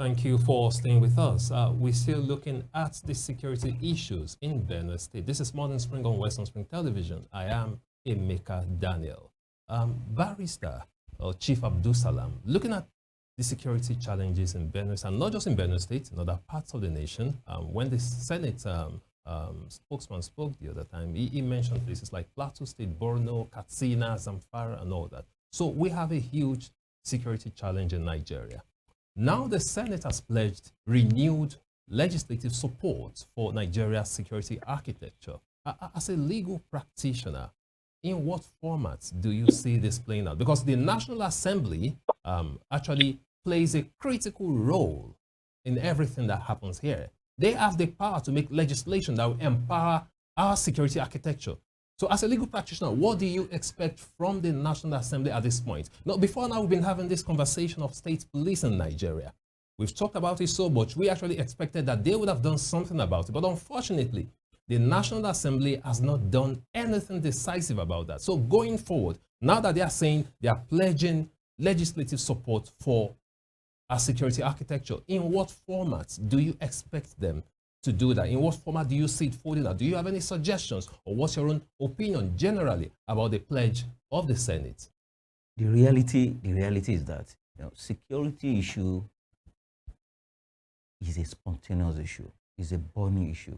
Thank you for staying with us. We're still looking at the security issues in Benue State. This is Morning Spring on Western Spring Television. I am Emeka Daniel. Barrister, or Chief Abdul Salam, looking at the security challenges in Benue State, and not just in Benue State, in other parts of the nation. When the Senate spokesman spoke the other time, he mentioned places like Plateau State, Borno, Katsina, Zamfara, and all that. So we have a huge security challenge in Nigeria. Now the Senate has pledged renewed legislative support for Nigeria's security architecture. As a legal practitioner, in what formats do you see this playing out? Because the National Assembly actually plays a critical role in everything that happens here. They have the power to make legislation that will empower our security architecture. So as a legal practitioner, what do you expect from the National Assembly at this point? Now, before now, we've been having this conversation of state police in Nigeria. We've talked about it so much. We actually expected that they would have done something about it. But unfortunately, the National Assembly has not done anything decisive about that. So going forward, now that they are saying they are pledging legislative support for our security architecture, in what formats do you expect them to do that? In what format do you see it folding out? Do you have any suggestions, or what's your own opinion generally about the pledge of the Senate? The reality is that security issue is a spontaneous issue, is a burning issue.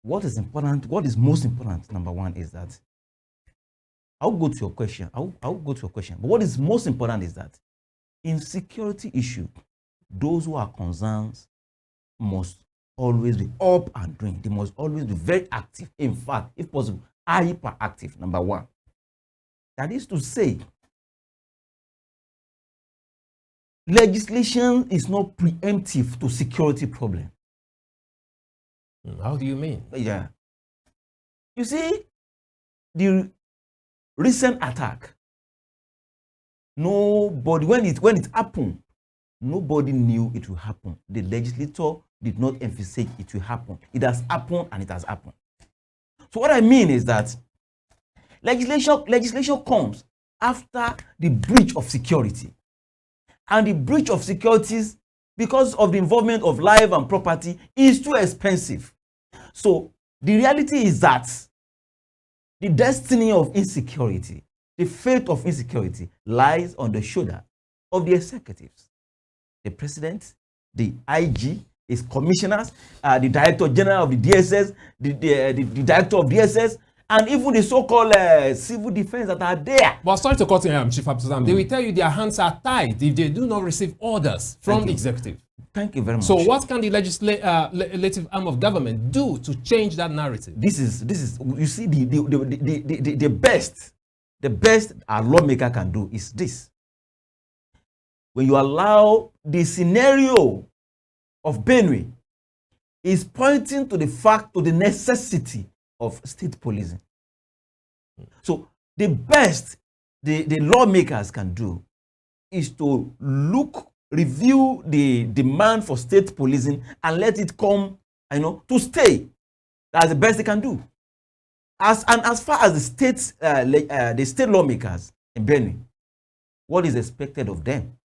What is important, what is most important, number one, is that I'll go to your question. I'll go to your question. But what is most important is that in security issue, those who are concerned must always be up and doing. They must always be very active. In fact, if possible, hyperactive, number one. That is to say, legislation is not preemptive to security problem. How do you mean? Yeah. You see, the recent attack, nobody, when it happened, nobody knew it will happen. The legislator did not emphasize it will happen. It has happened, and it has happened. So what I mean is that legislation comes after the breach of security. And the breach of securities, because of the involvement of life and property, is too expensive. So the reality is that the destiny of insecurity, the fate of insecurity, lies on the shoulder of the executives. The president, the IG, his commissioners, the director general of the DSS, the director of DSS, and even the so-called civil defense that are there. But sorry to cut in, Chief Abdul, they will tell you their hands are tied if they do not receive orders from the executive. Thank you very much. So what can the legislative arm of government do to change that narrative? This is you see, the best a lawmaker can do is this. When you allow the scenario of Benue is pointing to the fact, to the necessity of state policing. So the best the lawmakers can do is to review the demand for state policing and let it come, to stay. That's the best they can do. As far as the state lawmakers in Benue, what is expected of them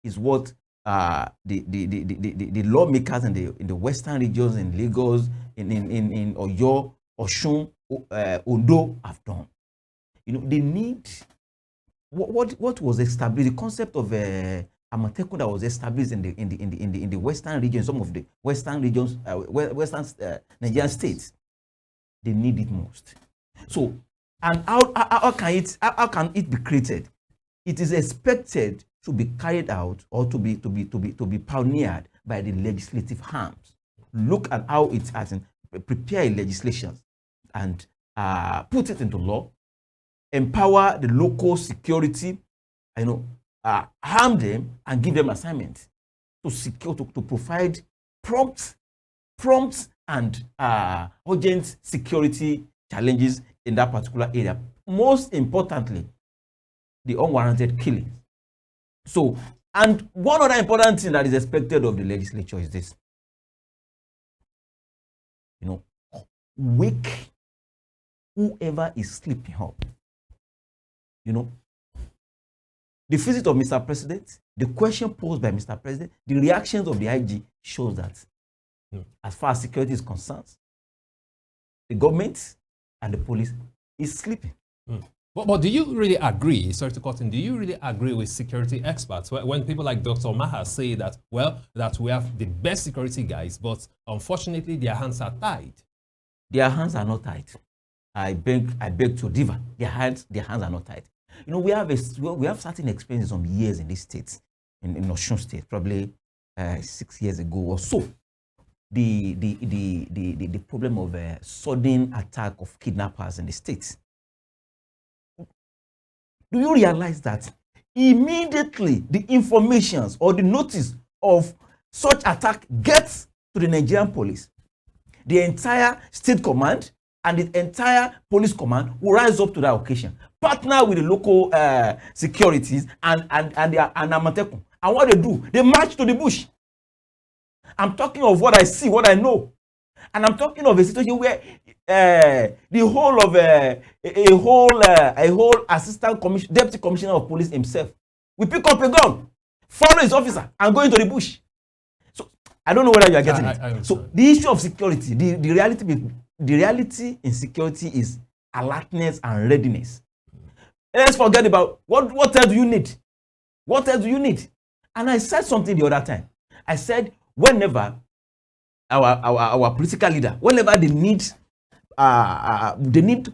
is what the lawmakers in the western regions, in Lagos, in Oyo, Osun, Ondo have done. They need what was established. The concept of Amateku that was established in the western region, some of the western regions, western Nigerian states, they need it most. So, and how can it be created? It is expected to be carried out or to be pioneered by the legislative arms. Look at how it has prepare legislation and put it into law, empower the local security, harm them and give them assignments to provide prompt and urgent security challenges in that particular area. Most importantly, the unwarranted killing. So, and one other important thing that is expected of the legislature is this. Wake whoever is sleeping up. The visit of Mr. President, the question posed by Mr. President, the reactions of the IG shows that as far as security is concerned, the government and the police is sleeping. But do you really agree, sorry to cut in, do you really agree with security experts when people like Dr. Maha say that, well, that we have the best security guys, but unfortunately their hands are tied? Their hands are not tied. I beg to differ. Their hands are not tied. You know, we have certain experience some years in this state, in Osun State, probably 6 years ago or so. The problem of a sudden attack of kidnappers in the state. Do you realize that immediately the informations or the notice of such attack gets to the Nigerian police, the entire state command and the entire police command will rise up to that occasion, partner with the local securities and Amatekun. And what they do, they march to the bush. I'm talking of what I see, what I know. And I'm talking of a situation where the whole of a whole deputy commissioner of police himself will pick up a gun, follow his officer, and go into the bush. So I don't know whether you are getting it. So the issue of security, the reality in security is alertness and readiness. Let's forget about what else do you need? What else do you need? And I said something the other time. I said whenever our political leader, whenever they need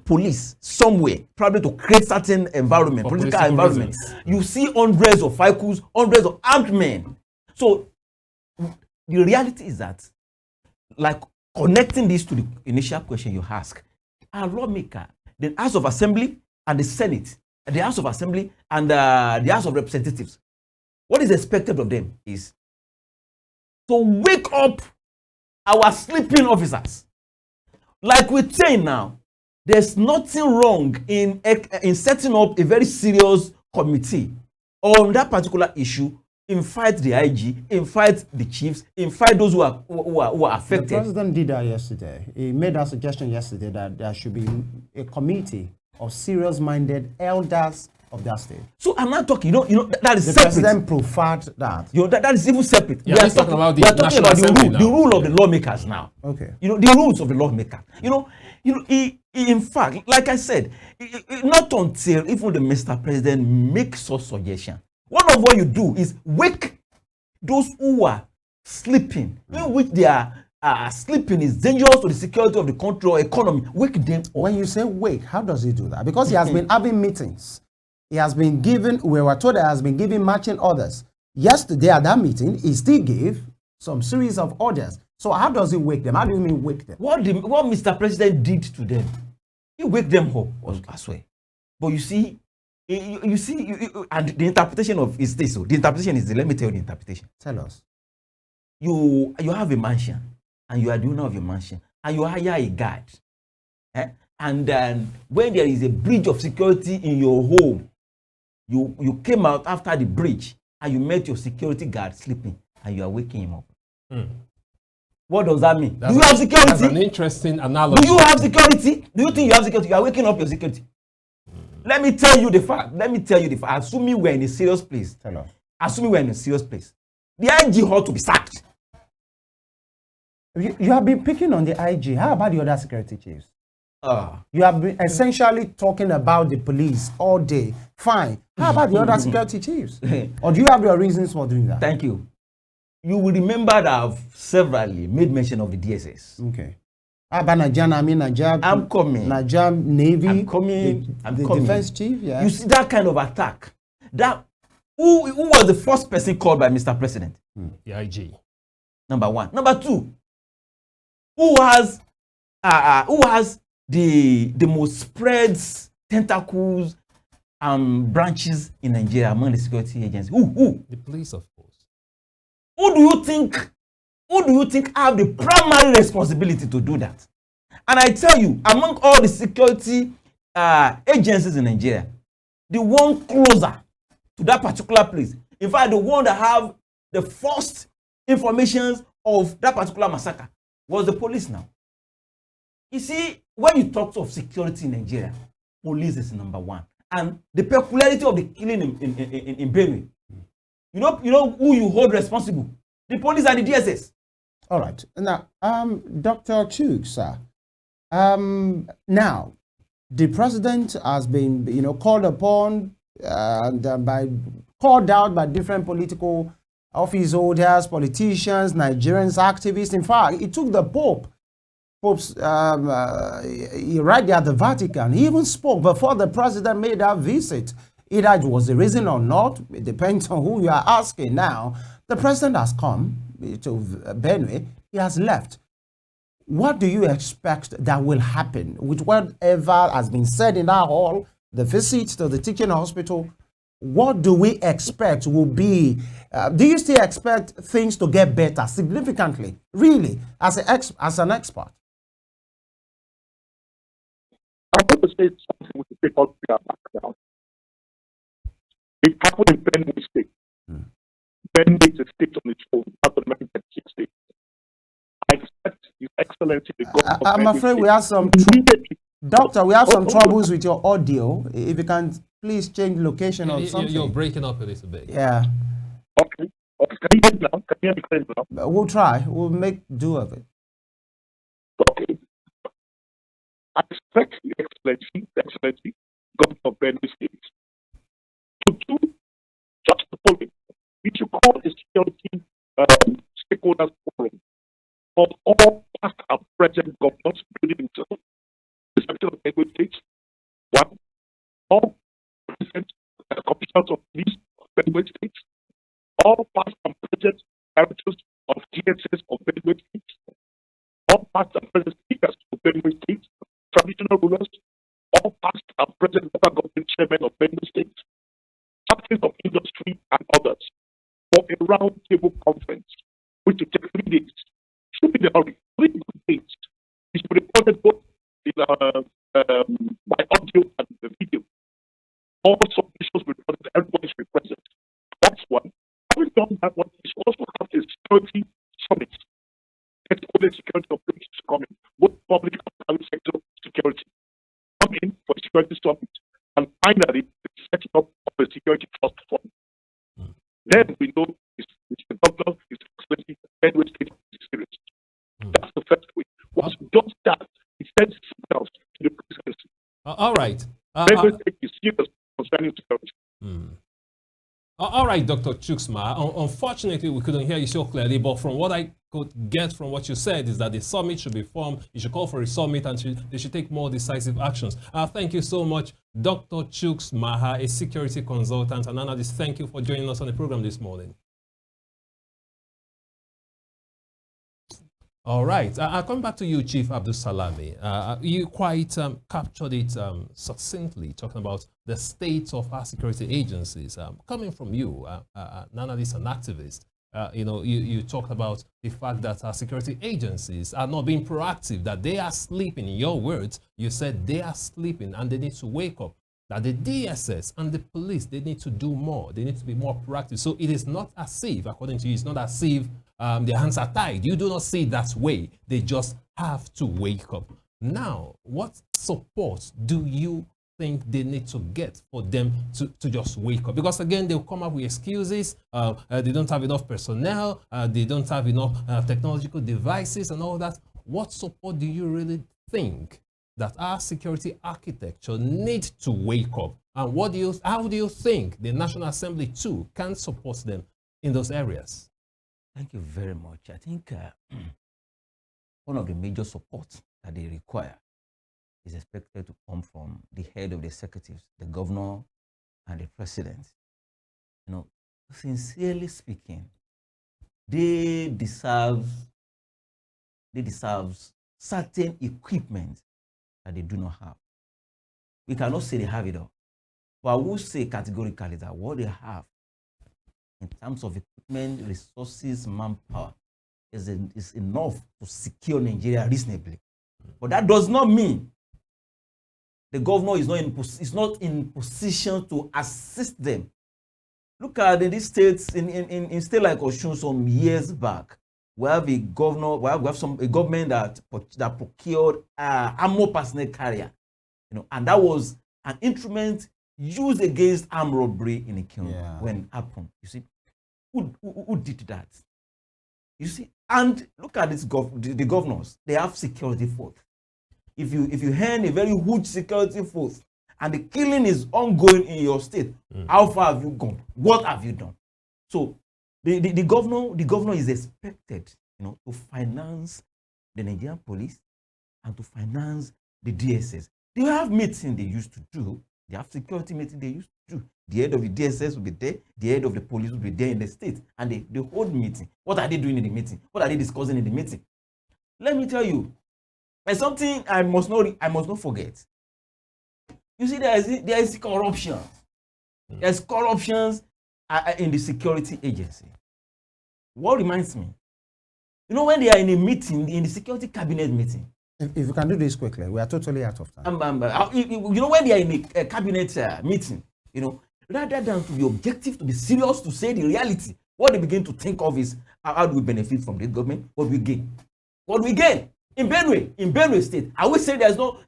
police somewhere, probably to create certain environment, political environment. You see hundreds of vehicles, hundreds of armed men. So the reality is that, like connecting this to the initial question you asked, our lawmaker, the House of Assembly and the Senate, the House of Assembly and the House of Representatives, what is expected of them is to wake up our sleeping officers. Like we say now, there's nothing wrong in setting up a very serious committee on that particular issue, invite the IG, invite the chiefs, invite those who are affected. The president did that yesterday. He made that suggestion yesterday that there should be a committee of serious-minded elders of that state. So I'm not talking, that is the separate. The president preferred that. That is even separate. Yeah, we are talking about the rule of the lawmakers now. Okay. The rules of the lawmaker. In fact, like I said, not until even the Mr. President makes such suggestion. One of what you do is wake those who are sleeping, in which they are sleeping is dangerous to the security of the country or economy. Wake them up. When you say wake, how does he do that? Because he has been having meetings. He has been given, we were told that he has been giving marching orders. Yesterday at that meeting, he still gave some series of orders. So how does he wake them? How do you mean wake them? What Mr. President did to them, he wake them up as well. But you see, and the interpretation of is this. So the interpretation is, let me tell you the interpretation. Tell us. You have a mansion, and you are the owner of your mansion, and you hire a guard. And then when there is a breach of security in your home, you came out after the breach, and you met your security guard sleeping, and you are waking him up. What does that mean? Do you have security? That's an interesting analogy. Do you have security? Do you think you have security? You are waking up your security. Let me tell you the fact. Assuming we're in a serious place. Tell us. Assuming we're in a serious place. The IG ought to be sacked. You have been picking on the IG. How about the other security chiefs? You have been essentially talking about the police all day. Fine. How about the other security chiefs? Or do you have your reasons for doing that? Thank you. You will remember that I've severally made mention of the DSS. Okay. How about Nigeria? I'm coming. Nigeria Navy. I'm coming. The defense chief. Yeah. You see that kind of attack. Who was the first person called by Mr. President? The IG. Number one. Number two. Who has the most spreads, tentacles, branches in Nigeria among the security agencies? Who? The police, of course. Who do you think have the primary responsibility to do that? And I tell you, among all the security agencies in Nigeria, the one closer to that particular place, in fact, the one that have the first information of that particular massacre was the police now. You see, when you talk of security in Nigeria, police is number one. And the peculiarity of the killing in Benue, You know who you hold responsible? The police and the DSS. All right. Now, Dr. Chuk, sir. Now, the president has been, called upon and called out by different political office holders, politicians, Nigerians, activists. In fact, it took the Pope's right there at the Vatican. He even spoke before the president made that visit. Either it was the reason or not, it depends on who you are asking now. The president has come to Benue. He has left. What do you expect that will happen with whatever has been said in that hall, the visit to the teaching hospital? What do we expect will be? Do you still expect things to get better significantly, really, as an expert? I want to say something with the people who are background. It happened in Benue State. Benue is a state on its own, not the American state. I expect His Excellency the Governor. I'm afraid we have some Doctor, we have some troubles with your audio. If you can please change location or something. You're breaking up a little bit. Yeah. Okay. Can you hear me now? Can you hear me clearly now? We'll try. We'll make do of it. Okay. I expect His Excellency, Governor of Benue State, to do just the following. We should call a security stakeholders forum of all past and present governors, including himself, the Secretary of Benue State, one, all present commissioners of police of Benue State, all past and present directors of DSS of Benue State, all past and present speakers of Benue State, traditional rulers, all past and present local government chairmen of Benue State, captains of industry and others, for a round table conference, which will take 3 days. Should be the hurry, 3 good days. It should be reported both in, by audio and the video. All submissions will be reported, everybody should be present. That's one. Having done that one, we should also have a security summit. Let's call it security operations coming, both public and private sector security. Come in for a security summit, and finally, the setting up of a security trust fund. Then we know it's the governor, it's Excellency, Benue State is serious. That's the first way. Once we do that, it sends signals to the presidency. All right. Benue State is serious concerning security. All right, Dr. Chuksma. Unfortunately, we couldn't hear you so clearly, but from what I could get from what you said is that the summit should be formed. You should call for a summit and they should take more decisive actions. Thank you so much, Dr. Chuksma, a security consultant and analyst. Thank you for joining us on the program this morning. All right. I'll come back to you, Chief Abdul Salami. You quite captured it succinctly, talking about the state of our security agencies. Coming from you, an analyst and activist, you talked about the fact that our security agencies are not being proactive, that they are sleeping. In your words, you said they are sleeping and they need to wake up. That the DSS and the police, they need to do more. They need to be more proactive. So it is not as if, according to you, it's not as if their hands are tied. You do not see it that way. They just have to wake up. Now, what support do you think they need to get for them to just wake up? Because again, they'll come up with excuses. They don't have enough personnel. They don't have enough technological devices and all that. What support do you really think that our security architecture needs to wake up? And how do you think the National Assembly too can support them in those areas? Thank you very much. I think one of the major supports that they require is expected to come from the head of the executives, the governor and the president. Sincerely speaking, they deserve certain equipment that they do not have. We cannot say they have it all, but I will say categorically that what they have in terms of equipment, resources, manpower is enough to secure Nigeria reasonably. But that does not mean the governor is not in position to assist them. Look at in these states, in state like Osun some years back, we have a governor, a government that procured armor personnel carrier, and that was an instrument used against armed robbery in a kiln when it happened. You see, who did that? You see, and look at this the governors. They have security force. If you earn a very huge security force and the killing is ongoing in your state, how far have you gone? What have you done? So the governor is expected, to finance the Nigerian police and to finance the DSS. They have meetings they used to do. They have security meetings they used to do. The head of the DSS will be there. The head of the police will be there in the state. And they hold meeting. What are they doing in the meeting? What are they discussing in the meeting? Let me tell you, there's something I must not forget. You see, there is corruption. There's corruptions in the security agency. What reminds me, when they are in a meeting, in the security cabinet meeting. If you can do this quickly, we are totally out of time. When they are in a cabinet meeting, rather than to be objective, to be serious, to say the reality, what they begin to think of is how do we benefit from this government? What do we gain? What do we gain? In Benue State, I will say there's no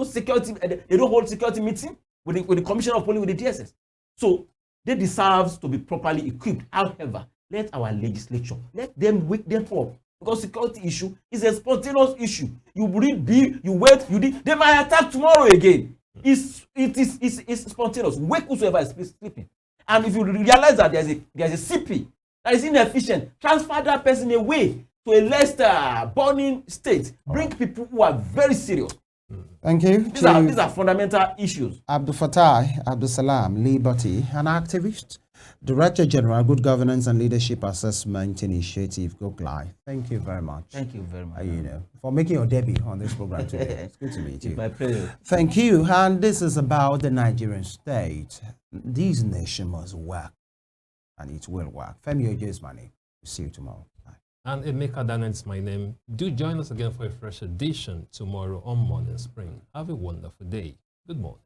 security. They don't hold security meeting with the Commissioner of Police, with the DSS. So they deserve to be properly equipped. However, let our legislature, let them wake them up, because security issue is a spontaneous issue. You read bill, you wait, they might attack tomorrow again. It's spontaneous. Wake whosoever is sleeping. And if you realize that there's a CP that is inefficient, transfer that person away to a less burning state. Bring people who are very serious. Thank you. These are fundamental issues. Abdul Fattah Abdul Salam Liberty, an activist, Director General, Good Governance and Leadership Assessment Initiative, GoGLI. Thank you very much. Thank you very much. For making your debut on this program today. It's good to meet you. It's my pleasure. Thank you. And this is about the Nigerian state. This nation must work, and it will work. Femi Ojo is my name. We'll see you tomorrow. Bye. And Emeka Daniel is my name. Do join us again for a fresh edition tomorrow on Morning Spring. Have a wonderful day. Good morning.